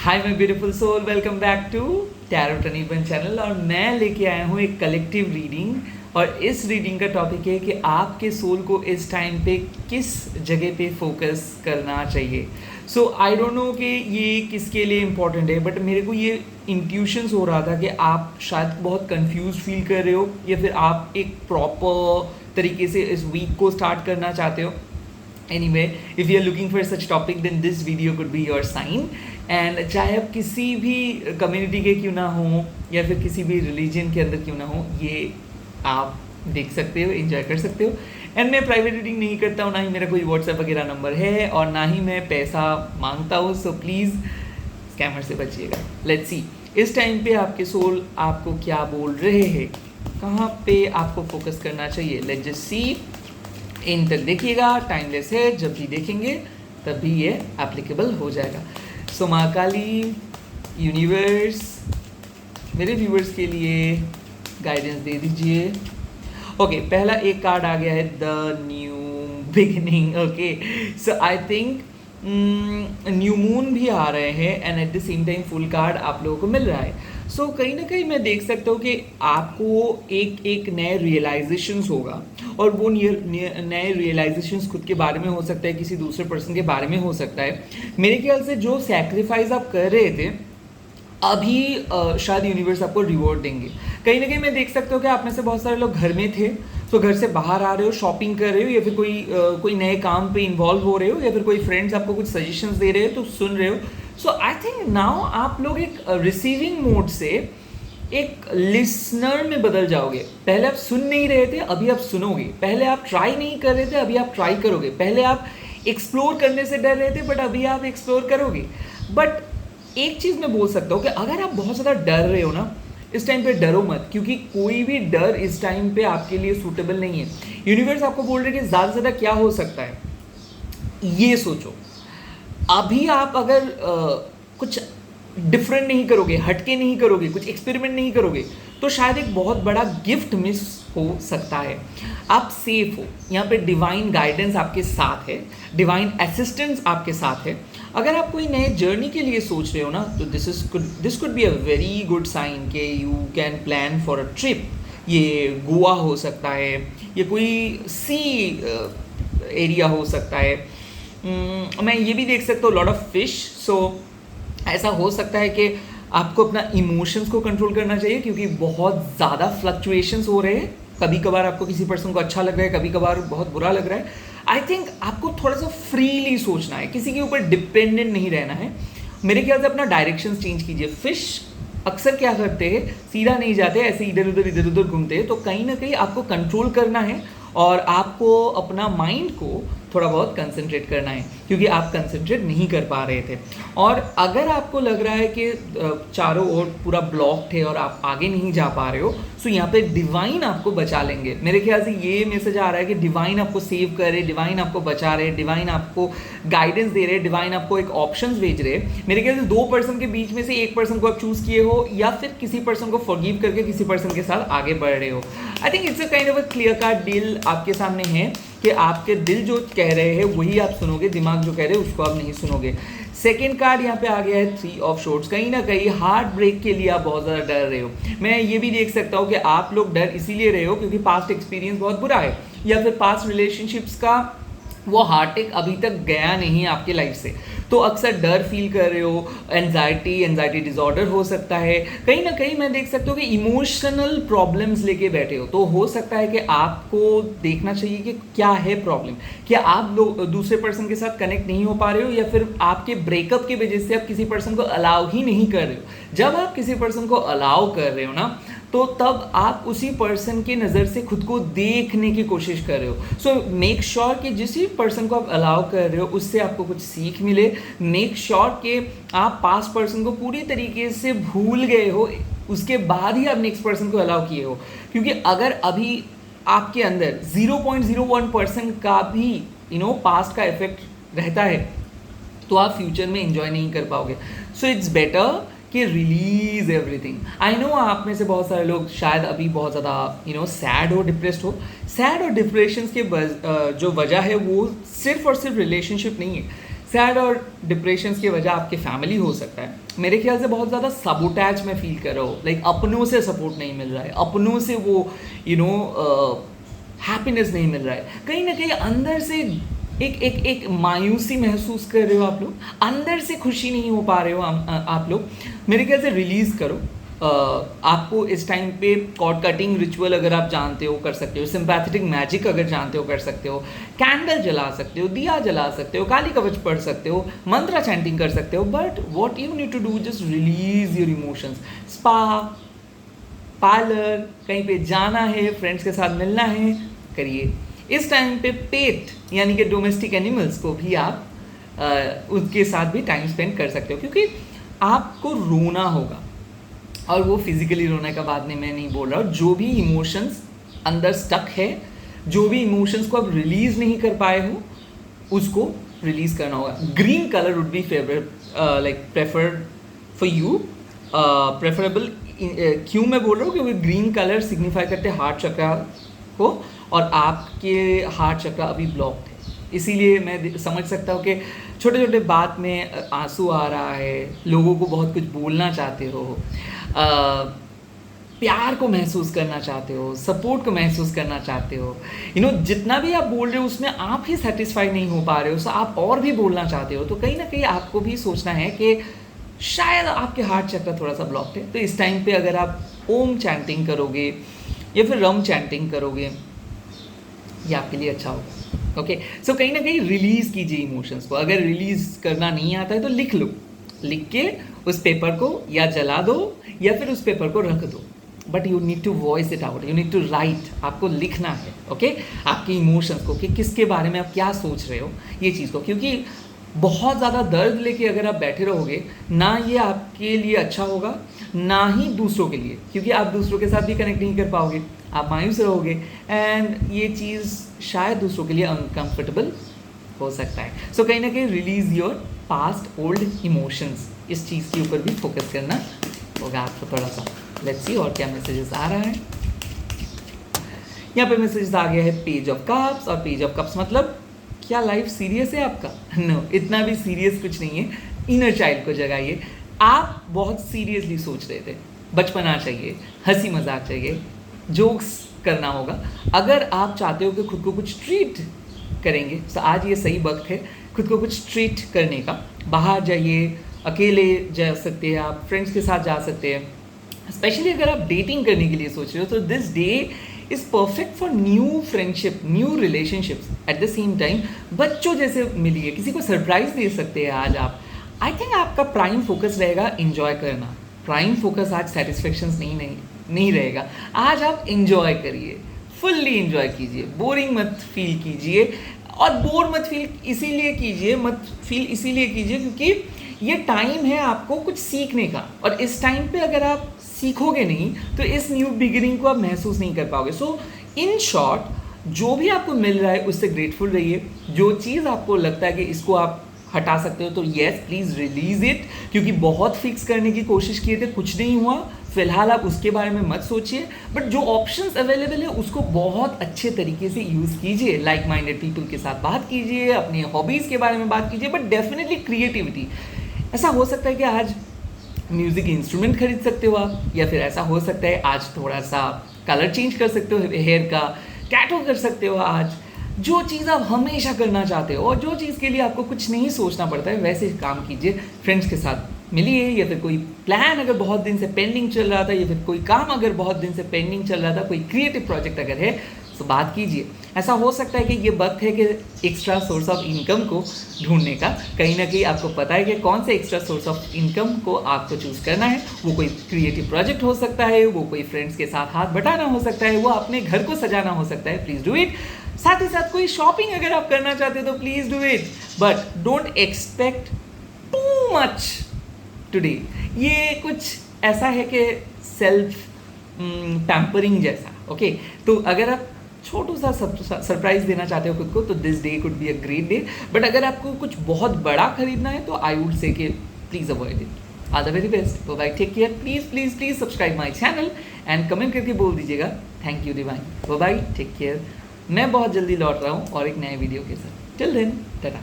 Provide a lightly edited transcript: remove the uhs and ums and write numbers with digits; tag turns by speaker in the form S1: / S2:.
S1: Hi my beautiful soul, welcome back to tarot टनीबन channel. और मैं लेके आया हूँ एक कलेक्टिव रीडिंग। और इस रीडिंग का टॉपिक है कि आपके सोल को इस टाइम पे किस जगह पे फोकस करना चाहिए। सो आई डोंट नो कि ये किसके लिए इम्पोर्टेंट है, बट मेरे को ये इंट्यूशंस हो रहा था कि आप शायद बहुत कंफ्यूज फील कर रहे हो, या फिर आप एक प्रॉपर तरीके से इस वीक को स्टार्ट करना चाहते हो। Anyway, if you are looking for such topic, then this video could be your sign. And चाहे आप किसी भी कम्युनिटी के क्यों ना हो, या फिर किसी भी रिलीजन के अंदर क्यों ना हो, ये आप देख सकते हो, एंजॉय कर सकते हो। एंड मैं प्राइवेट रीडिंग नहीं करता हूँ, ना ही मेरा कोई व्हाट्सएप वगैरह नंबर है, और ना ही मैं पैसा मांगता हूँ। सो प्लीज़ स्कैमर से बचिएगा। लेट्स सी इस टाइम पे आपके सोल आपको क्या बोल रहे हैं, कहाँ पे आपको फोकस करना चाहिए। Let's just see. इन तक देखिएगा, टाइमलेस है, जब भी देखेंगे तभी ये एप्लीकेबल हो जाएगा। सो माँ काली, यूनिवर्स, मेरे व्यूवर्स के लिए गाइडेंस दे दीजिए। ओके, पहला एक कार्ड आ गया है, the new beginning. Okay, so I think new moon भी आ रहे हैं, and at the same time full card आप लोगों को मिल रहा है। सो कहीं ना कहीं मैं देख सकता हूँ कि आपको एक नए रियलाइजेशंस होगा, और वो नए रियलाइजेशंस खुद के बारे में हो सकता है, किसी दूसरे पर्सन के बारे में हो सकता है। मेरे ख्याल से जो सैक्रिफाइस आप कर रहे थे, अभी शायद यूनिवर्स आपको रिवॉर्ड देंगे। कहीं ना कहीं मैं देख सकता हूँ कि आप में से बहुत सारे लोग घर में थे, तो घर से बाहर आ रहे हो, शॉपिंग कर रहे हो, या फिर कोई नए काम पे इन्वॉल्व हो रहे हो, या फिर कोई फ्रेंड्स आपको कुछ सजेशंस दे रहे हो तो सुन रहे हो। सो आई थिंक नाउ आप लोग एक रिसीविंग मोड से एक लिसनर में बदल जाओगे। पहले आप सुन नहीं रहे थे, अभी आप सुनोगे। पहले आप ट्राई नहीं कर रहे थे, अभी आप ट्राई करोगे। पहले आप एक्सप्लोर करने से डर रहे थे, बट अभी आप एक्सप्लोर करोगे। बट एक चीज़ मैं बोल सकता हूँ कि अगर आप बहुत ज़्यादा डर रहे हो ना, इस टाइम पे डरो मत, क्योंकि कोई भी डर इस टाइम पे आपके लिए सूटेबल नहीं है। यूनिवर्स आपको बोल रहे कि ज़्यादा से ज़्यादा क्या हो सकता है, ये सोचो। अभी आप अगर कुछ डिफरेंट नहीं करोगे, हटके नहीं करोगे, कुछ एक्सपेरिमेंट नहीं करोगे, तो शायद एक बहुत बड़ा गिफ्ट मिस हो सकता है। आप सेफ हो, यहाँ पे डिवाइन गाइडेंस आपके साथ है, डिवाइन असिस्टेंस आपके साथ है। अगर आप कोई नए जर्नी के लिए सोच रहे हो ना, तो this could be a very good sign कि you can plan for a trip. ये गोवा हो सकता है, ये कोई सी एरिया हो सकता है। मैं ये भी देख सकता हूँ लॉट ऑफ फिश। सो ऐसा हो सकता है कि आपको अपना इमोशंस को कंट्रोल करना चाहिए, क्योंकि बहुत ज़्यादा फ्लक्चुएशंस हो रहे हैं। कभी कभार आपको किसी पर्सन को अच्छा लग रहा है, कभी कभार बहुत बुरा लग रहा है। आई थिंक आपको थोड़ा सा फ्रीली सोचना है, किसी के ऊपर डिपेंडेंट नहीं रहना है। मेरे ख्याल से अपना डायरेक्शन चेंज कीजिए। फिश अक्सर क्या करते हैं, सीधा नहीं जाते, ऐसे इधर उधर घूमते हैं। तो कहीं ना कहीं आपको कंट्रोल करना है, और आपको अपना माइंड को थोड़ा बहुत कंसंट्रेट करना है, क्योंकि आप कंसंट्रेट नहीं कर पा रहे थे। और अगर आपको लग रहा है कि चारों ओर पूरा ब्लॉक्ड है और आप आगे नहीं जा पा रहे हो, सो यहाँ पे डिवाइन आपको बचा लेंगे। मेरे ख्याल से ये मैसेज आ रहा है कि डिवाइन आपको सेव कर रहे, डिवाइन आपको बचा रहे, डिवाइन आपको गाइडेंस दे रहे, डिवाइन आपको एक ऑप्शंस भेज रहे। मेरे ख्याल से दो पर्सन के बीच में से एक पर्सन को आप चूज किए हो, या फिर किसी पर्सन को फॉरगिव करके किसी पर्सन के साथ आगे बढ़ रहे हो। I think it's a kind of a clear cut deal आपके सामने है कि आपके दिल जो कह रहे हैं वही आप सुनोगे, दिमाग जो कह रहे हैं उसको आप नहीं सुनोगे। सेकेंड कार्ड यहाँ पे आ गया है, 3 ऑफ शॉर्ट्स। कहीं ना कहीं हार्ट ब्रेक के लिए आप बहुत ज़्यादा डर रहे हो। मैं ये भी देख सकता हूँ कि आप लोग डर इसीलिए रहे हो क्योंकि पास्ट एक्सपीरियंस बहुत बुरा है, या फिर पास्ट रिलेशनशिप्स का वो हार्ट अभी तक गया नहीं है आपके लाइफ से, तो अक्सर डर फील कर रहे हो। एंजाइटी डिसऑर्डर हो सकता है। कहीं ना कहीं मैं देख सकता हूँ कि इमोशनल प्रॉब्लम्स लेके बैठे हो। तो हो सकता है कि आपको देखना चाहिए कि क्या है प्रॉब्लम। क्या आप लोग दूसरे पर्सन के साथ कनेक्ट नहीं हो पा रहे हो, या फिर आपके ब्रेकअप की वजह से आप किसी पर्सन को अलाउ ही नहीं कर रहे हो। जब आप किसी पर्सन को अलाउ कर रहे हो ना, तो तब आप उसी पर्सन की नज़र से खुद को देखने की कोशिश कर रहे हो। सो मेक श्योर कि जिस पर्सन को आप अलाउ कर रहे हो उससे आपको कुछ सीख मिले। मेक श्योर कि आप पास्ट पर्सन को पूरी तरीके से भूल गए हो, उसके बाद ही आप नेक्स्ट पर्सन को अलाउ किए हो। क्योंकि अगर अभी आपके अंदर 0.01% का भी पास्ट का इफेक्ट रहता है, तो आप फ्यूचर में एंजॉय नहीं कर पाओगे। सो इट्स बेटर कि रिलीज एवरीथिंग। आई नो आप में से बहुत सारे लोग शायद अभी बहुत ज़्यादा सैड हो, डिप्रेस्ड हो। सैड और डिप्रेशन के जो वजह है वो सिर्फ और सिर्फ रिलेशनशिप नहीं है। सैड और डिप्रेशन की वजह आपके फैमिली हो सकता है। मेरे ख्याल से बहुत ज़्यादा सबोटैच में फील कर रहे हो, लाइक अपनों से सपोर्ट नहीं मिल रहा है, अपनों से वो हैप्पीनेस नहीं मिल रहा है, कहीं ना कहीं अंदर से एक मायूसी महसूस कर रहे हो आप लोग, अंदर से खुशी नहीं हो पा रहे हो आप लोग। मेरे ख्याल से रिलीज़ करो। आपको इस टाइम पे कॉर्ड कटिंग रिचुअल अगर आप जानते हो कर सकते हो, सिंपैथेटिक मैजिक अगर जानते हो कर सकते हो, कैंडल जला सकते हो, दिया जला सकते हो, काली कवच पढ़ सकते हो, मंत्रा चैंटिंग कर सकते हो, but what you need to do just release your emotions. Spa, parlour, कहीं पे जाना है, फ्रेंड्स के साथ मिलना है, करिए। इस टाइम पे पेट यानी कि डोमेस्टिक एनिमल्स को भी आप उनके साथ भी टाइम स्पेंड कर सकते हो, क्योंकि आपको रोना होगा, और वो फिजिकली रोने का बाद में मैं नहीं बोल रहा हूँ। जो भी इमोशंस अंदर स्टक है, जो भी इमोशंस को आप रिलीज नहीं कर पाए हो, उसको रिलीज करना होगा। Green colour would be favourite, like preferred for you, preferable. क्यों मैं बोल रहा हूँ, क्योंकि ग्रीन कलर सिग्निफाई करते हैं हार्ट चक्र को, और आपके हार्ट चक्र अभी ब्लॉक्ड है, इसीलिए मैं समझ सकता हूँ कि छोटे छोटे बात में आंसू आ रहा है, लोगों को बहुत कुछ बोलना चाहते हो, प्यार को महसूस करना चाहते हो, सपोर्ट को महसूस करना चाहते हो, जितना भी आप बोल रहे हो उसमें आप ही सेटिस्फाई नहीं हो पा रहे हो, सो आप और भी बोलना चाहते हो। तो कहीं ना कहीं आपको भी सोचना है कि शायद आपके हार्ट चक्र थोड़ा सा ब्लॉक्ड है। तो इस टाइम पे अगर आप ओम चैंटिंग करोगे या फिर रम चैंटिंग करोगे, ये आपके लिए अच्छा होगा। ओके, सो कहीं ना कहीं रिलीज़ कीजिए इमोशंस को। अगर रिलीज़ करना नहीं आता है तो लिख लो, लिख के उस पेपर को या जला दो या फिर उस पेपर को रख दो, but you need to voice it out, you need to write. आपको लिखना है, ओके, आपके इमोशंस को, कि किसके बारे में आप क्या सोच रहे हो, ये चीज़ को। क्योंकि बहुत ज़्यादा दर्द लेके अगर आप बैठे रहोगे ना, ये आपके लिए अच्छा होगा ना ही दूसरों के लिए, क्योंकि आप दूसरों के साथ भी कनेक्ट नहीं कर पाओगे, आप मायूस रहोगे, एंड ये चीज़ शायद दूसरों के लिए अनकंफर्टेबल हो सकता है। सो कहीं ना कहीं release your past old emotions, इस चीज़ के ऊपर भी फोकस करना होगा आपको थोड़ा सा। लेट्स सी और क्या मैसेजेस आ रहा है। यहाँ पे मैसेजेस आ गया है पेज ऑफ कप्स, और पेज ऑफ कप्स मतलब क्या लाइफ सीरियस है आपका? नो, इतना भी सीरियस कुछ नहीं है। इनर चाइल्ड को जगाइए। आप बहुत सीरियसली सोच रहे थे, बचपना चाहिए, हंसी मजाक चाहिए, जोक्स करना होगा। अगर आप चाहते हो कि खुद को कुछ ट्रीट करेंगे तो आज ये सही वक्त है खुद को कुछ ट्रीट करने का। बाहर जाइए, अकेले जा सकते हैं आप, फ्रेंड्स के साथ जा सकते हैं। स्पेशली अगर आप डेटिंग करने के लिए सोच रहे हो तो this day is perfect for new friendship, new relationships. At the same time बच्चों जैसे मिलिए, किसी को सरप्राइज दे सकते हैं आज आप। आई थिंक आपका प्राइम फोकस रहेगा एंजॉय करना। प्राइम फोकस आज सेटिस्फेक्शन नहीं रहेगा। आज आप एंजॉय करिए, फुल्ली एंजॉय कीजिए, बोरिंग मत फील कीजिए। और बोर मत फील इसीलिए कीजिए क्योंकि ये टाइम है आपको कुछ सीखने का, और इस टाइम पे अगर आप सीखोगे नहीं तो इस न्यू बिगिनिंग को आप महसूस नहीं कर पाओगे। सो इन शॉर्ट, जो भी आपको मिल रहा है उससे ग्रेटफुल रहिए। जो चीज़ आपको लगता है कि इसको आप हटा सकते हो तो येस प्लीज़ रिलीज इट, क्योंकि बहुत फिक्स करने की कोशिश किए थे, कुछ नहीं हुआ। फिलहाल आप उसके बारे में मत सोचिए, बट जो ऑप्शंस अवेलेबल है उसको बहुत अच्छे तरीके से यूज़ कीजिए। लाइक माइंडेड पीपल के साथ बात कीजिए, अपनी हॉबीज़ के बारे में बात कीजिए, बट डेफिनेटली क्रिएटिविटी। ऐसा हो सकता है कि आज म्यूज़िक इंस्ट्रूमेंट खरीद सकते हो आप, या फिर ऐसा हो सकता है आज थोड़ा सा कलर चेंज कर सकते हो हेयर का, टैटू कर सकते हो आज। जो चीज़ आप हमेशा करना चाहते हो और जो चीज़ के लिए आपको कुछ नहीं सोचना पड़ता है, वैसे काम कीजिए। फ्रेंड्स के साथ मिलिए, या फिर कोई प्लान अगर बहुत दिन से पेंडिंग चल रहा था, या फिर कोई काम अगर बहुत दिन से पेंडिंग चल रहा था, कोई क्रिएटिव प्रोजेक्ट अगर है तो बात कीजिए। ऐसा हो सकता है कि ये वक्त है कि एक्स्ट्रा सोर्स ऑफ इनकम को ढूंढने का। कहीं ना कहीं आपको पता है कि कौन से एक्स्ट्रा सोर्स ऑफ इनकम को आपको चूज़ करना है। वो कोई क्रिएटिव प्रोजेक्ट हो सकता है, वो कोई फ्रेंड्स के साथ हाथ बटाना हो सकता है, वो अपने घर को सजाना हो सकता है। Please do it. साथ ही साथ कोई शॉपिंग अगर आप करना चाहते हो तो please do it, but don't expect too much today. ये कुछ ऐसा है कि सेल्फ पैम्परिंग जैसा, ओके। तो अगर आप छोटू सा सरप्राइज देना चाहते हो खुद को तो this day could be a great day, but अगर आपको कुछ बहुत बड़ा खरीदना है तो आई वुड से कि please avoid it. All the very best, bye, take care. Please subscribe my channel and comment करके बोल दीजिएगा thank you Divine. Bye, take care. मैं बहुत जल्दी लौट रहा हूँ और एक नए वीडियो के साथ। Till then, Tata.